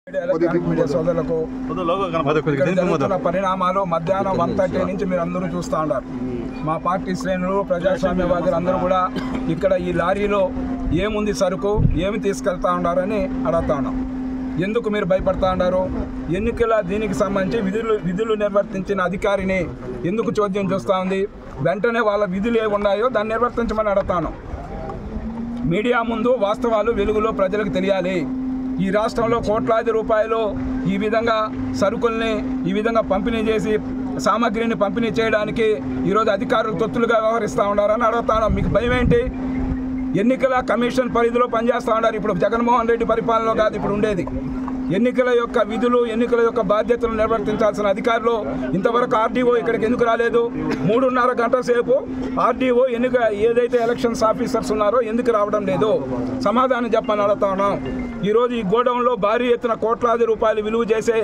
Media సోదరులకు పరిణామాలు మధ్యాహ్నం 1:30 నుంచి మీరు అందరూ చూస్తూ ఉన్నారు. మా పార్టీ శ్రేణులు ప్రజాస్వామ్యవాదులు అందరూ కూడా ఇక్కడ ఈ లారీలో ఏముంది సరుకు ఏమి తీసుకెళ్తా ఉన్నారని అడుగుతా ఉన్నాం. ఎందుకు మీరు భయపడతా ఉన్నారు? ఎన్నికల దీనికి సంబంధించి విధులు నిర్వర్తించిన అధికారిని ఎందుకు చోద్యం చూస్తూ ఉంది? వెంటనే వాళ్ళ విధులు ఏ ఉన్నాయో దాన్ని నిర్వర్తించమని అడుగుతాను. మీడియా ముందు వాస్తవాలు వెలుగులో ప్రజలకు తెలియాలి. ఈ రాష్ట్రంలో కోట్లాది రూపాయలు ఈ విధంగా సరుకుల్ని ఈ విధంగా పంపిణీ చేసి సామాగ్రిని పంపిణీ చేయడానికి ఈరోజు అధికారులు తొత్తులుగా వ్యవహరిస్తూ ఉన్నారని అడుగుతాను. మీకు భయం ఏంటి? ఎన్నికల కమిషన్ పరిధిలో పనిచేస్తూ ఉన్నారు. ఇప్పుడు జగన్మోహన్ రెడ్డి పరిపాలనలో కాదు ఇప్పుడు ఉండేది. ఎన్నికల యొక్క విధులు ఎన్నికల యొక్క బాధ్యతలు నిర్వర్తించాల్సిన అధికారులు ఇంతవరకు ఆర్డీఓ ఇక్కడికి ఎందుకు రాలేదు? 3.5 గంటల సేపు ఆర్డీఓ ఏదైతే ఎలక్షన్స్ ఆఫీసర్స్ ఉన్నారో ఎందుకు రావడం లేదు? సమాధానం చెప్పని అడుగుతా ఉన్నాం. ఈరోజు ఈ గోడౌన్లో భారీ ఎత్తున కోట్లాది రూపాయలు విలువ చేసే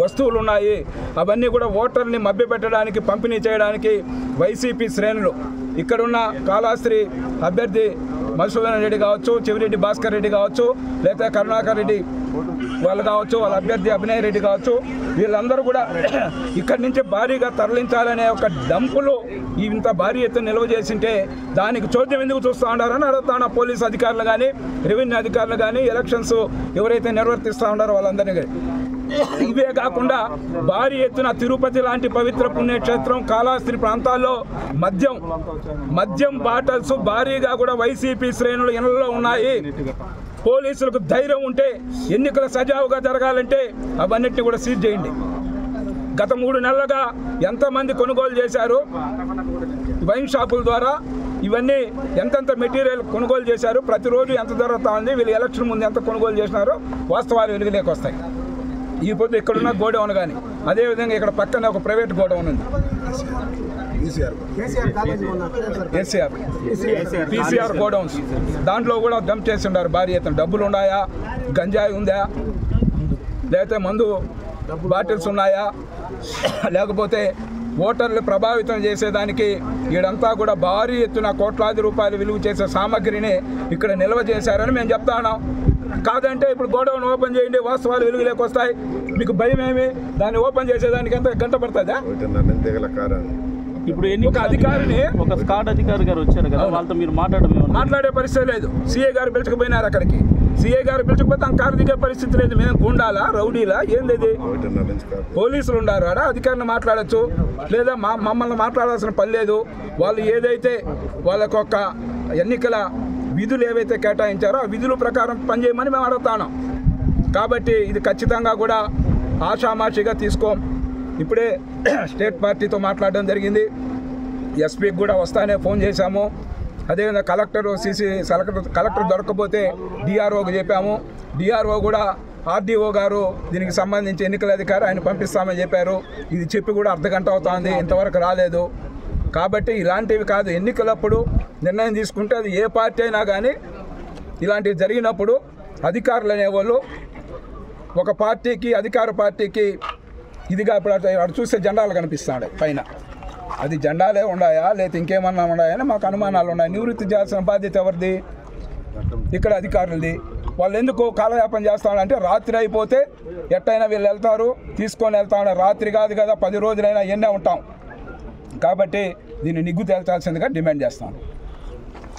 వస్తువులు ఉన్నాయి. అవన్నీ కూడా ఓటర్ని మభ్యపెట్టడానికి పంపిణీ చేయడానికి వైసీపీ శ్రేణులు ఇక్కడున్న కాళహస్త్రి అభ్యర్థి మధుసూదన్ రెడ్డి కావచ్చు, చెవిరెడ్డి భాస్కర్ రెడ్డి కావచ్చు, లేదా కరుణాకర్ రెడ్డి వాళ్ళు కావచ్చు, వాళ్ళ అభ్యర్థి అభినయ్ రెడ్డి కావచ్చు, వీళ్ళందరూ కూడా ఇక్కడి నుంచి భారీగా తరలించాలనే ఒక డంపులు ఇంత భారీ ఎత్తున నిల్వ చేసింటే దానికి చోద్యం ఎందుకు చూస్తూ ఉన్నారని అడుగుతాను. పోలీసు అధికారులు కానీ రెవెన్యూ అధికారులు కానీ ఎలక్షన్స్ ఎవరైతే నిర్వర్తిస్తూ ఉన్నారో వాళ్ళందరినీ. ఇవే కాకుండా భారీ ఎత్తున తిరుపతి లాంటి పవిత్ర పుణ్యక్షేత్రం కాళహస్త్రి ప్రాంతాల్లో మద్యం బాటల్స్ భారీగా కూడా వైసీపీ శ్రేణులు ఇళ్లలో ఉన్నాయి. పోలీసులకు ధైర్యం ఉంటే ఎన్నికలు సజావుగా జరగాలంటే అవన్నిటిని కూడా సీజ్ చేయండి. గత 3 నెలలుగా ఎంతమంది కొనుగోలు చేశారు వైన్ షాపుల ద్వారా? ఇవన్నీ ఎంతెంత మెటీరియల్ కొనుగోలు చేశారు? ప్రతిరోజు ఎంత జరుగుతూ ఉంది? వీళ్ళు ఎలక్షన్ ముందు ఎంత కొనుగోలు చేసినారో వాస్తవాలు వెలుగులోకి వస్తాయి. ఈ పొద్దు ఇక్కడున్న గోడౌన్ కానీ అదేవిధంగా ఇక్కడ పక్కన ఒక ప్రైవేట్ గోడౌన్ ఉంది, పీసీఆర్ గోడౌన్స్. దాంట్లో కూడా డంప్ చేసి ఉన్నారు భారీ ఎత్తున. డబ్బులు ఉన్నాయా? గంజాయి ఉందా? లేకపోతే మందు బాటిల్స్ ఉన్నాయా? లేకపోతే ఓటర్లు ప్రభావితం చేసేదానికి ఈడంతా కూడా భారీ ఎత్తున కోట్లాది రూపాయలు విలువ చేసే సామాగ్రిని ఇక్కడ నిల్వ చేశారని మేము చెప్తా ఉన్నాం. కాదంటే ఇప్పుడు గోడౌన్ ఓపెన్ చేయండి, వాస్తవాలు వెలుగులోకి వస్తాయి. మీకు భయం ఏమి? దాన్ని ఓపెన్ చేసేదానికి ఎంత గంట పడుతుందా? ఇప్పుడు ఒక అధికారిని ఒక స్కాట్ అధికారి గారు వచ్చారు కదా, వాళ్ళతో మీరు మాట్లాడే పరిస్థితి లేదు. సీఏ గారు పిలుచుకుపోయినారు అక్కడికి. సీఏ గారు పిలుచుకుపోతే ఆ కారు దిగే పరిస్థితి లేదు. మేము గుండాలా రౌడీలా ఏంది? పోలీసులు ఉన్నారు ఆడ, అధికారిని మాట్లాడచ్చు లేదా మమ్మల్ని మాట్లాడాల్సిన పని లేదు. వాళ్ళు ఏదైతే వాళ్ళకొక ఎన్నికల విధులు ఏవైతే కేటాయించారో ఆ విధుల ప్రకారం పనిచేయమని మేము అడుగుతాను. కాబట్టి ఇది ఖచ్చితంగా కూడా ఆషామాషిగా తీసుకోం. ఇప్పుడే స్టేట్ పార్టీతో మాట్లాడడం జరిగింది. ఎస్పీకి కూడా వస్తానే ఫోన్ చేశాము. అదేవిధంగా కలెక్టర్ దొరకకపోతే డిఆర్ఓకి చెప్పాము. డిఆర్ఓ కూడా ఆర్డీఓ గారు దీనికి సంబంధించి ఎన్నికల అధికారి ఆయన పంపిస్తామని చెప్పారు. ఇది చెప్పి కూడా అర్ధగంట అవుతుంది, ఇంతవరకు రాలేదు. కాబట్టి ఇలాంటివి కాదు, ఎన్నికలప్పుడు నిర్ణయం తీసుకుంటే అది ఏ పార్టీ అయినా కానీ ఇలాంటివి జరిగినప్పుడు అధికారులు అనేవాళ్ళు ఒక పార్టీకి అధికార పార్టీకి ఇదిగా ఇప్పుడు అటు చూస్తే జెండాలు కనిపిస్తున్నాడు పైన. అది జెండాలే ఉన్నాయా లేకపోతే ఇంకేమన్నా ఉన్నాయని మాకు అనుమానాలు ఉన్నాయి. నివృత్తి చేయాల్సిన బాధ్యత ఎవరిది? ఇక్కడ అధికారులది. వాళ్ళు ఎందుకు కాలయాపన చేస్తామంటే రాత్రి అయిపోతే ఎట్టయినా వీళ్ళు వెళ్తారు, తీసుకొని వెళ్తామని. రాత్రి కాదు కదా, 10 రోజులైనా ఎన్నే ఉంటాం. కాబట్టి దీన్ని నిగ్గు తేల్చాల్సిందిగా డిమాండ్ చేస్తాను.